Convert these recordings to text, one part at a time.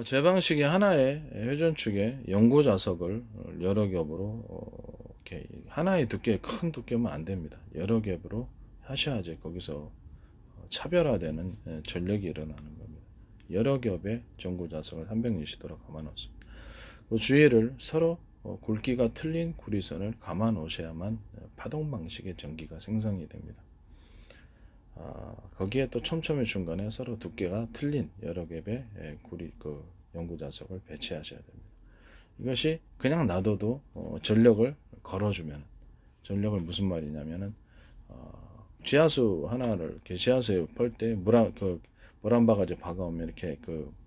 제 방식이 하나의 회전축에 연고 자석을 여러 겹으로 이렇게 하나의 두께 큰 두께면 안 됩니다. 여러 겹으로 하셔야지 거기서 차별화되는 전력이 일어나는 겁니다. 여러 겹의 전고 자석을 360도로 감아 놓습니다. 그 주위를 서로 굵기가 틀린 구리선을 감아 놓으셔야만 파동 방식의 전기가 생성이 됩니다. 거기에 또 촘촘히 중간에 서로 두께가 틀린 여러 겹의 연구 자석을 배치하셔야 됩니다. 이것이 그냥 놔둬도 전력을 걸어주면, 전력을 무슨 말이냐면은 지하수 하나를 이렇게 지하수에 펄 때 물 한 바가지 박아오면 이렇게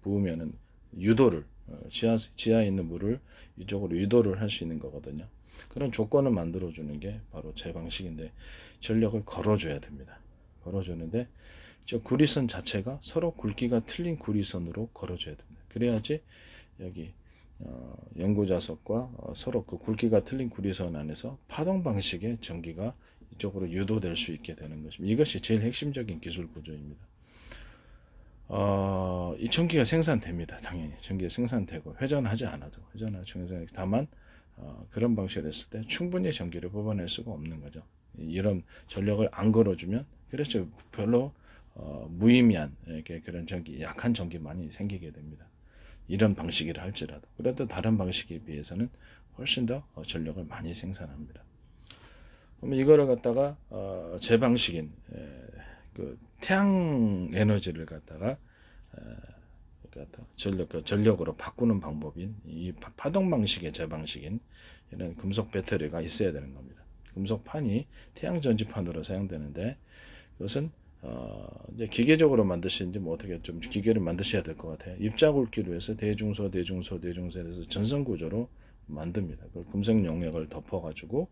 부으면은 유도를 지하에 있는 물을 이쪽으로 유도를 할 수 있는 거거든요. 그런 조건을 만들어 주는 게 바로 제 방식인데, 전력을 걸어줘야 됩니다. 걸어주는데 저 구리선 자체가 서로 굵기가 틀린 구리선으로 걸어줘야 됩니다. 그래야지 여기 연고자석과 서로 그 굵기가 틀린 구리선 안에서 파동 방식의 전기가 이쪽으로 유도될 수 있게 되는 것입니다. 이것이 제일 핵심적인 기술 구조입니다. 이 전기가 생산됩니다. 당연히 전기가 생산되고 회전하지 않아도 다만 그런 방식을 했을 때 충분히 전기를 뽑아낼 수가 없는 거죠. 이런 전력을 안 걸어주면, 그렇죠, 별로 무의미한 이렇게 그런 전기, 약한 전기 많이 생기게 됩니다. 이런 방식이라 할지라도. 그래도 다른 방식에 비해서는 훨씬 더 전력을 많이 생산합니다. 그러면 이거를 갖다가 제 방식인 그 태양 에너지를 갖다가 전력으로 바꾸는 방법인 이 파동 방식의 제 방식인 이런 금속 배터리가 있어야 되는 겁니다. 금속판이 태양 전지판으로 사용되는데, 그것은 이제 기계적으로 만드시는지 뭐 어떻게 좀 기계를 만드셔야 될 것 같아요. 입자굵기로 해서 대중소에서 전선 구조로 만듭니다. 그걸 금속 용액을 덮어가지고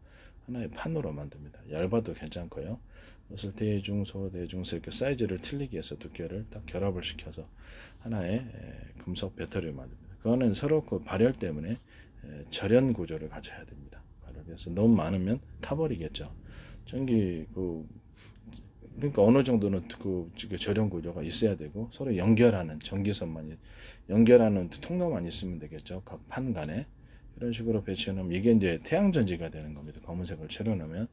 하나의 판으로 만듭니다. 얇아도 괜찮고요. 그것을 대중소 이렇게 사이즈를 틀리게 해서 두께를 딱 결합을 시켜서 하나의 금속 배터리를 만듭니다. 그거는 서로 그 발열 때문에 절연 구조를 가져야 됩니다. 그래서 너무 많으면 타버리겠죠. 그러니까 어느 정도는 그 절연 구조가 있어야 되고, 서로 연결하는 전기선만 연결하는 통로만 있으면 되겠죠. 각 판 간에. 이런 식으로 배치해 놓으면 이게 이제 태양전지가 되는 겁니다. 검은색을 칠해 놓으면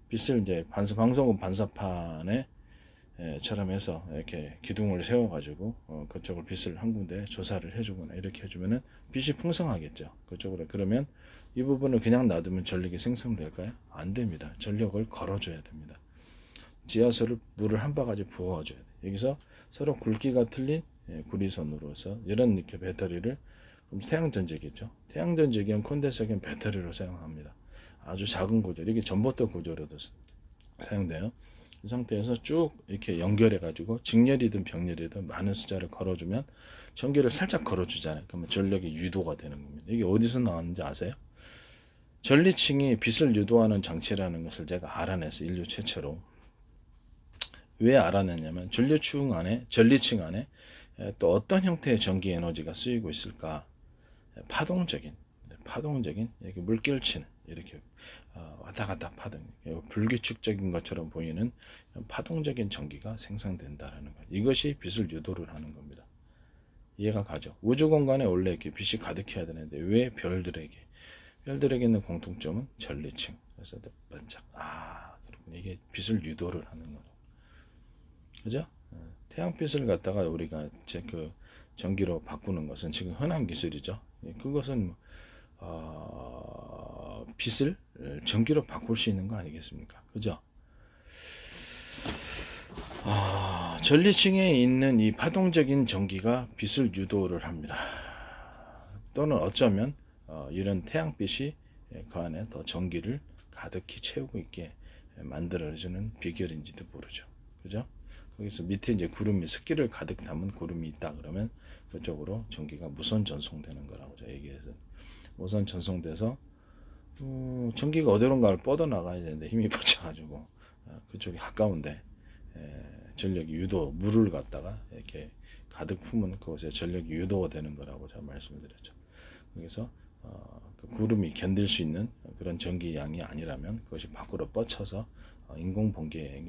빛을 이제 방송은 반사판에 처럼 해서 이렇게 기둥을 세워 가지고 그쪽을 빛을 한 군데 조사를 해주거나 이렇게 해주면은 빛이 풍성하겠죠. 그쪽으로. 그러면 이 부분을 그냥 놔두면 전력이 생성될까요? 안 됩니다. 전력을 걸어줘야 됩니다. 지하수를 물을 한 바가지 부어줘야 돼요. 여기서 서로 굵기가 틀린 구리선으로서 이런 이렇게 배터리를, 태양전지겠죠. 태양전지기는 콘덴서기는 배터리로 사용합니다. 아주 작은 구조, 이게 전봇대 구조로도 사용돼요. 이 상태에서 쭉 이렇게 연결해 가지고 직렬이든 병렬이든 많은 숫자를 걸어주면 전기를 살짝 걸어주잖아요. 그러면 전력이 유도가 되는 겁니다. 이게 어디서 나왔는지 아세요? 전리층이 빛을 유도하는 장치라는 것을 제가 알아냈어요. 인류 최초로. 왜 알아냈냐면 전리층 안에 또 어떤 형태의 전기 에너지가 쓰이고 있을까? 파동적인 이렇게 물결 치는, 이렇게 왔다 갔다 파동, 불규칙적인 것처럼 보이는 파동적인 전기가 생성된다라는 것. 이것이 빛을 유도를 하는 겁니다. 이해가 가죠? 우주 공간에 원래 이렇게 빛이 가득해야 되는데 왜 별들에게 있는 공통점은 전리층. 그래서 반짝. 그렇군요. 이게 빛을 유도를 하는 거죠. 그죠? 태양빛을 갖다가 우리가 전기로 바꾸는 것은 지금 흔한 기술이죠. 그것은 빛을 전기로 바꿀 수 있는 거 아니겠습니까? 그죠? 전리층에 있는 이 파동적인 전기가 빛을 유도를 합니다. 또는 어쩌면 이런 태양빛이 그 안에 더 전기를 가득히 채우고 있게 만들어주는 비결인지도 모르죠. 그죠? 거기서 밑에 이제 습기를 가득 담은 구름이 있다 그러면 그쪽으로 전기가 무선 전송되는 거라고 얘기해서, 무선 전송돼서 전기가 어디론가를 뻗어나가야 되는데 힘이 붙여가지고 그쪽이 가까운데 전력이 물을 갖다가 이렇게 가득 품은 그곳에 전력이 유도가 되는 거라고 제가 말씀드렸죠. 그래서 그 구름이 견딜 수 있는 그런 전기 양이 아니라면 그것이 밖으로 뻗쳐서 인공 번개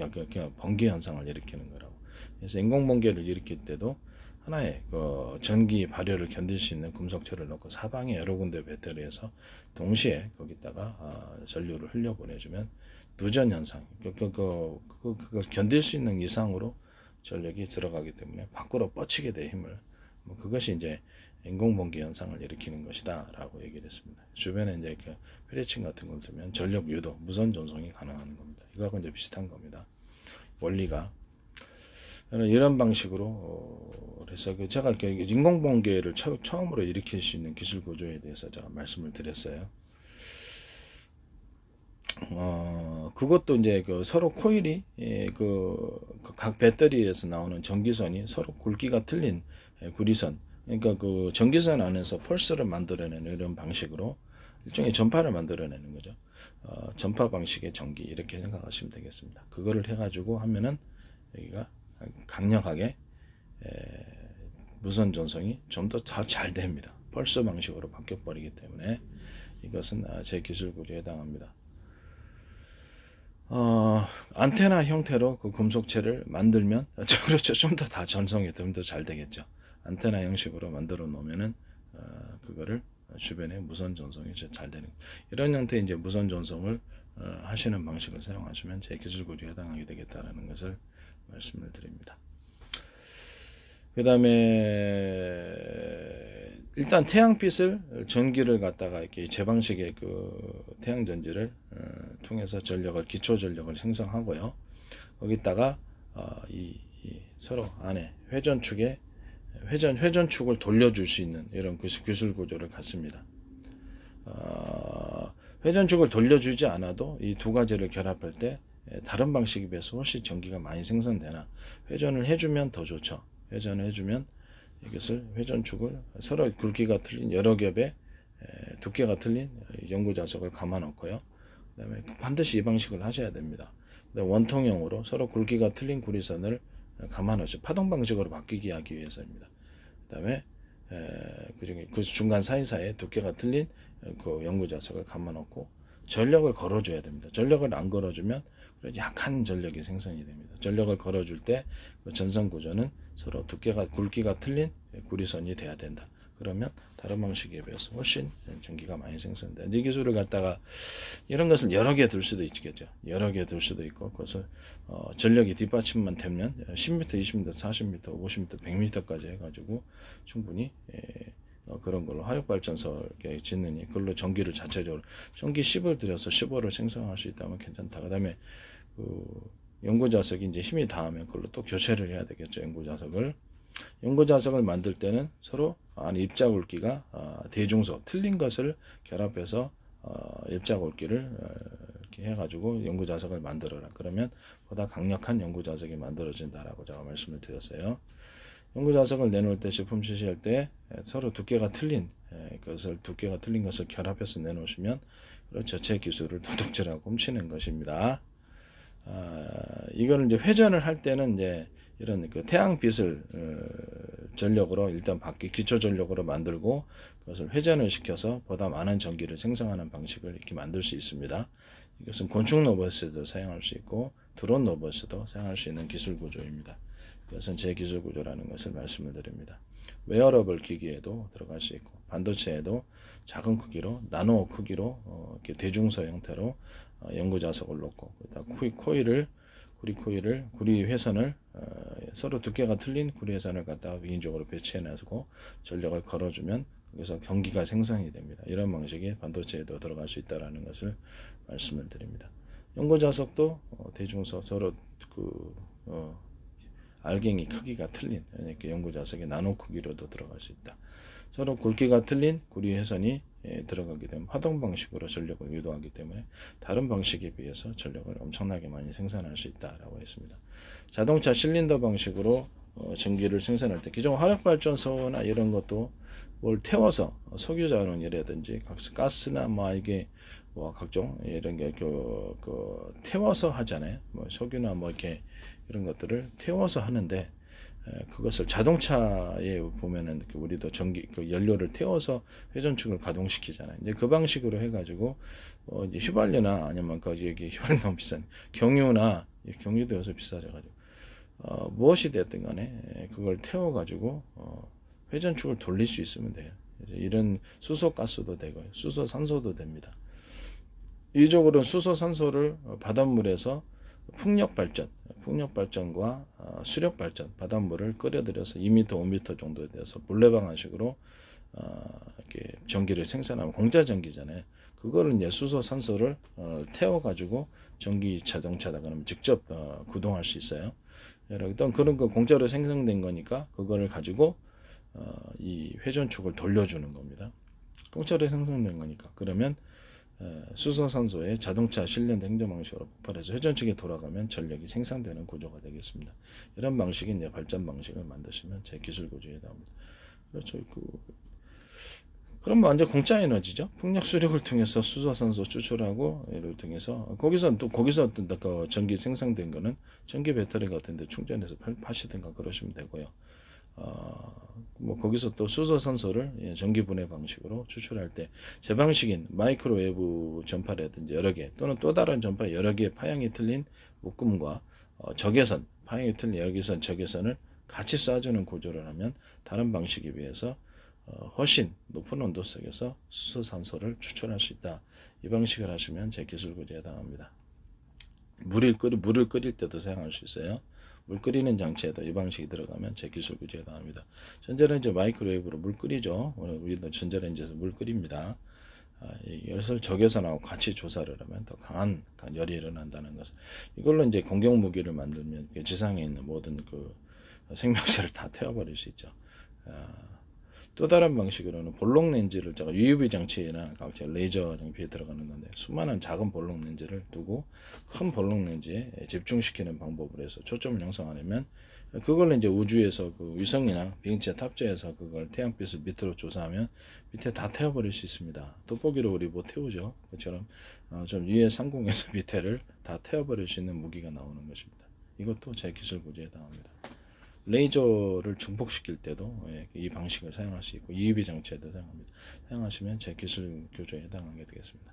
현상을 일으키는 거라고. 그래서 인공 번개를 일으킬 때도 하나의 그 전기 발열을 견딜 수 있는 금속체를 넣고 사방에 여러 군데 배터리에서 동시에 거기다가 전류를 흘려보내주면 누전 현상, 그걸 견딜 수 있는 이상으로 전력이 들어가기 때문에 밖으로 뻗치게 돼 힘을, 그것이 이제 인공번개 현상을 일으키는 것이다라고 얘기를 했습니다. 주변에 이제 그 페리친 같은 걸 두면 전력 유도, 무선 전송이 가능한 겁니다. 이거하고 이제 비슷한 겁니다. 원리가. 이런 방식으로 그래서 제가 인공번개를 처음으로 일으킬 수 있는 기술 구조에 대해서 제가 말씀을 드렸어요. 그것도 이제 그 서로 코일이 각 배터리에서 나오는 전기선이 서로 굵기가 틀린 구리선, 그러니까 그 전기선 안에서 펄스를 만들어내는 이런 방식으로 일종의 전파를 만들어내는 거죠. 전파 방식의 전기 이렇게 생각하시면 되겠습니다. 그거를 해가지고 하면은 여기가 강력하게 무선 전송이 좀 더 잘 됩니다. 펄스 방식으로 바뀌어 버리기 때문에 이것은 제 기술 구조에 해당합니다. 안테나 형태로 그 금속체를 만들면 그렇죠. 좀 더 전송이 좀 더 잘 되겠죠. 안테나 형식으로 만들어 놓으면은 그거를 주변에 무선 전송이 잘 되는, 이런 형태의 이제 무선 전송을 하시는 방식을 사용하시면 제 기술 구조에 해당하게 되겠다라는 것을 말씀을 드립니다. 그 다음에 일단 태양빛을 전기를 갖다가 이렇게 제 방식의 그 태양전지를 통해서 전력을, 기초 전력을 생성하고요. 거기다가 이 서로 안에 회전축에 회전축을 돌려줄 수 있는 이런 기술 구조를 갖습니다. 회전축을 돌려주지 않아도 이 두 가지를 결합할 때 다른 방식에 비해서 훨씬 전기가 많이 생산되나, 회전을 해주면 더 좋죠. 회전을 해주면 이것을 회전축을 서로 굵기가 틀린 여러 겹의 두께가 틀린 연구자석을 감아 놓고요. 그 다음에 반드시 이 방식을 하셔야 됩니다. 원통형으로 서로 굵기가 틀린 구리선을 감아 놓죠. 파동 방식으로 바뀌게 하기 위해서입니다. 그 다음에 그 중간 사이사이에 두께가 틀린 그 연구자석을 감아 놓고 전력을 걸어줘야 됩니다. 전력을 안 걸어주면 약한 전력이 생성이 됩니다. 전력을 걸어줄 때 그 전선 구조는 서로 굵기가 틀린 구리선이 돼야 된다. 그러면 다른 방식에 비해서 훨씬 전기가 많이 생성된다. 이 기술을 갖다가 이런 것을 여러 개 둘 수도 있겠죠. 여러 개 둘 수도 있고, 그것을 전력이 뒷받침만 되면 10m, 20m, 40m, 50m, 100m까지 해가지고 충분히 그런 걸로 화력발전소 짓느니 그걸로 전기를 자체적으로 전기 10을 들여서 15를 생성할 수 있다면 괜찮다. 그 다음에 연구자석이 이제 힘이 닿으면 그걸로 또 교체를 해야 되겠죠. 연구자석을 만들 때는 서로 안에 입자 굵기가 대중소 틀린 것을 결합해서 입자 굵기를 이렇게 해가지고 연구자석을 만들어라. 그러면 보다 강력한 연구자석이 만들어진다라고 제가 말씀을 드렸어요. 연구자석을 내놓을 때, 제품 출시할 때 서로 두께가 틀린 것을 결합해서 내놓으시면 그렇죠. 제 기술을 도둑질하고 훔치는 것입니다. 이거는 이제 회전을 할 때는 이제 이런 그 태양빛을 전력으로 일단 기초 전력으로 만들고 그것을 회전을 시켜서 보다 많은 전기를 생성하는 방식을 이렇게 만들 수 있습니다. 이것은 곤충 로봇에도 사용할 수 있고 드론 로봇에도 사용할 수 있는 기술 구조입니다. 이것은 제 기술 구조라는 것을 말씀을 드립니다. 웨어러블 기기에도 들어갈 수 있고, 반도체에도 작은 크기로, 나노 크기로 이렇게 대중소 형태로 연구자석을 놓고, 구리 회선을 서로 두께가 틀린 구리 회선을 갖다가 위인적으로 배치해놔서 전력을 걸어주면 그래서 전기가 생성이 됩니다. 이런 방식이 반도체에도 들어갈 수 있다라는 것을 말씀을 드립니다. 연구자석도 대중소 서로 알갱이 크기가 틀린 연구자석의 나노 크기로도 들어갈 수 있다. 서로 굵기가 틀린 구리 회선이 들어가게 되면 화동 방식으로 전력을 유도하기 때문에 다른 방식에 비해서 전력을 엄청나게 많이 생산할 수 있다라고 했습니다. 자동차 실린더 방식으로 전기를 생산할 때 기존 화력발전소나 이런 것도 뭘 태워서 석유자원이라든지 가스나 각종 이런 게 태워서 하잖아요. 석유나 이렇게 이런 것들을 태워서 하는데, 그것을 자동차에 보면은 우리도 연료를 태워서 회전축을 가동시키잖아요. 이제 그 방식으로 해가지고 이제 휘발유나 아니면 여기 휘발유 너무 비싼 경유도 요새 비싸져가지고 무엇이 됐든 간에 그걸 태워가지고 회전축을 돌릴 수 있으면 돼요. 이런 수소가스도 되고요. 수소산소도 됩니다. 이적으로는 수소산소를 바닷물에서 풍력발전과 수력발전, 바닷물을 끓여들여서 2m, 5m 정도에 대해서 물레방아식으로 이렇게 전기를 생산하면 공자전기잖아요. 그거를 이제 수소산소를 태워가지고 전기 자동차다 그러면 직접 구동할 수 있어요. 어떤 그런 거 공짜로 생성된 거니까 그거를 가지고 이 회전축을 돌려주는 겁니다. 공짜로 생성된 거니까. 그러면 수소산소의 자동차 실내 행정 방식으로 폭발해서 회전축이 돌아가면 전력이 생산되는 구조가 되겠습니다. 이런 방식의 이제 발전 방식을 만드시면 제 기술 구조에 나옵니다. 그렇죠. 그럼 완전 공짜 에너지죠. 풍력 수력을 통해서 수소산소 추출하고 이를 통해서 거기서 어떤 그 전기 생성된 거는 전기 배터리 같은데 충전해서 파시든가 그러시면 되고요. 뭐 거기서 또 수소산소를 전기 분해 방식으로 추출할 때 제 방식인 마이크로웨이브 전파라든지 여러 개 또는 또 다른 전파 여러 개의 파형이 틀린 묶음과 적외선 파형이 틀린 여러 개선 적외선을 같이 쏴주는 구조를 하면 다른 방식에 비해서 훨씬 높은 온도 속에서 수소산소를 추출할 수 있다. 이 방식을 하시면 제 기술 구조에 해당합니다. 물을 끓일 때도 사용할 수 있어요. 물 끓이는 장치에도 이 방식이 들어가면 제 기술 구조에 해당합니다. 전자레인지 마이크로웨이브로 물 끓이죠. 우리도 전자레인지에서 물 끓입니다. 이것을 적외선하고 같이 조사를 하면 더 강한 열이 일어난다는 것을. 이걸로 이제 공격 무기를 만들면 지상에 있는 모든 그 생명체를 다 태워버릴 수 있죠. 또 다른 방식으로는 볼록 렌즈를 제가 UV 장치나 레이저 장비에 들어가는 건데 수많은 작은 볼록 렌즈를 두고 큰 볼록 렌즈에 집중시키는 방법으로 해서 초점을 형성하려면 그걸 이제 우주에서 그 위성이나 비행체 탑재해서 그걸 태양빛을 밑으로 조사하면 밑에 다 태워버릴 수 있습니다. 돋보기로 우리 뭐 태우죠. 그처럼 좀 위에 상공에서 밑에를 다 태워버릴 수 있는 무기가 나오는 것입니다. 이것도 제 기술 구조에 해당합니다. 레이저를 증폭시킬 때도 이 방식을 사용할 수 있고 EUV 장치에도 사용합니다. 사용하시면 제 기술 구조에 해당하게 되겠습니다.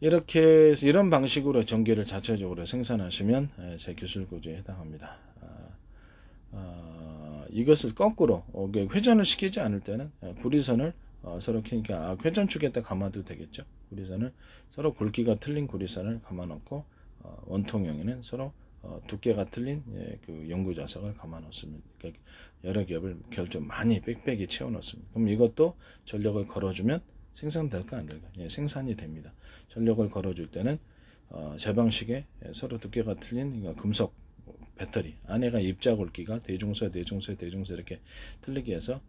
이렇게 이런 방식으로 전기를 자체적으로 생산하시면 제 기술 구조에 해당합니다. 이것을 거꾸로 회전을 시키지 않을 때는 구리선을 서로 그러니까 회전축에다 감아도 되겠죠. 구리선을 서로 굵기가 틀린 구리선을 감아놓고 원통형에는 서로 두께가 틀린 그 연구 자석을 감아 놓습니다. 그러니까 여러 겹을 좀 많이 빽빽이 채워 놓습니다. 그럼 이것도 전력을 걸어주면 생산될까 안 될까? 생산이 됩니다. 전력을 걸어줄 때는 제 방식에 서로 두께가 틀린 금속 배터리 안에가 입자 굵기가 대중소 이렇게 틀리게 해서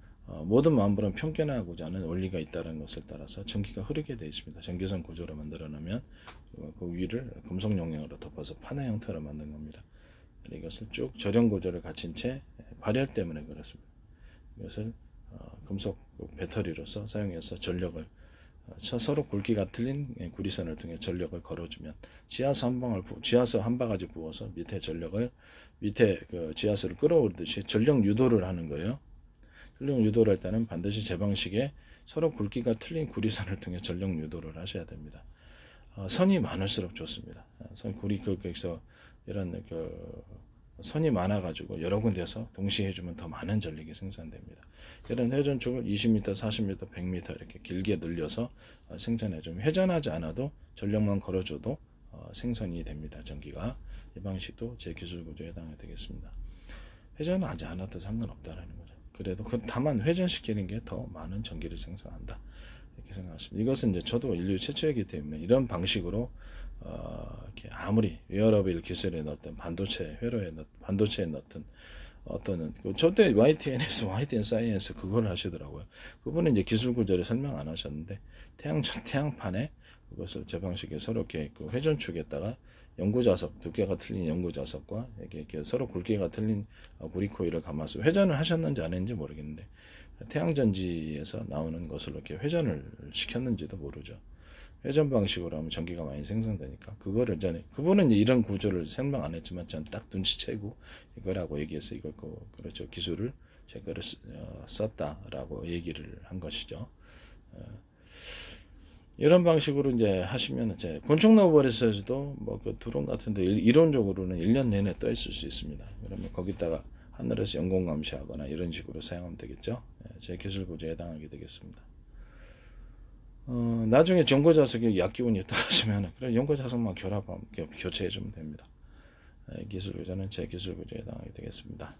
모든 만물은 평균화하고자 하는 원리가 있다는 것을 따라서 전기가 흐르게 되어 있습니다. 전기선 구조를 만들어 놓으면 그 위를 금속 용량으로 덮어서 판의 형태로 만든 겁니다. 이것을 쭉 절연 구조를 갖춘 채 발열 때문에 그렇습니다. 이것을 금속 배터리로서 사용해서 전력을 서로 굵기가 틀린 구리선을 통해 전력을 걸어주면 지하수 한 바가지 부어서 밑에 그 지하수를 끌어오르듯이 전력 유도를 하는 거예요. 전력 유도를 할 때는 반드시 제 방식에 서로 굵기가 틀린 구리선을 통해 전력 유도를 하셔야 됩니다. 선이 많을수록 좋습니다. 거기서 이런 선이 많아가지고 여러 군데서 동시에 해주면 더 많은 전력이 생산됩니다. 이런 회전축을 20m, 40m, 100m 이렇게 길게 늘려서 생산해주면 회전하지 않아도 전력만 걸어줘도 생산이 됩니다. 전기가. 이 방식도 제 기술 구조에 해당이 되겠습니다. 회전하지 않아도 상관없다라는 거죠. 그래도 다만 회전시키는 게 더 많은 전기를 생산한다. 이렇게 생각하십니다. 이것은 이제 저도 인류 최초이기 때문에 이런 방식으로 이렇게 아무리 웨어러블 기술에 넣었던 반도체에 넣었던 어떤 저때 YTN 사이언스 그걸 하시더라고요. 그분은 이제 기술 구조를 설명 안 하셨는데 태양판에 그것을 제 방식에 서로 이렇게 그 회전축에다가 연구자석 두께가 틀린 연구자석과 이렇게 서로 굵기가 틀린 구리코일을 감아서 회전을 하셨는지 안 했는지 모르겠는데 태양전지에서 나오는 것을 이렇게 회전을 시켰는지도 모르죠. 회전 방식으로 하면 전기가 많이 생성되니까 그거를 그분은 이제 이런 구조를 설명 안 했지만 전 딱 눈치채고 이거라고 얘기해서 이걸 그렇죠 기술을 제거를 썼다라고 얘기를 한 것이죠. 이런 방식으로 이제 하시면 이제 곤충 러버리스에서도 뭐 그 드론 같은데 이론적으로는 1년 내내 떠 있을 수 있습니다. 그러면 거기다가 하늘에서 연공 감시하거나 이런 식으로 사용하면 되겠죠. 제 기술 구조에 해당하게 되겠습니다. 나중에 전고 자석이 약기운이 떨어지면 그래 연고 자석만 교체해 주면 됩니다. 기술 구조는 제 기술 구조에 해당하게 되겠습니다.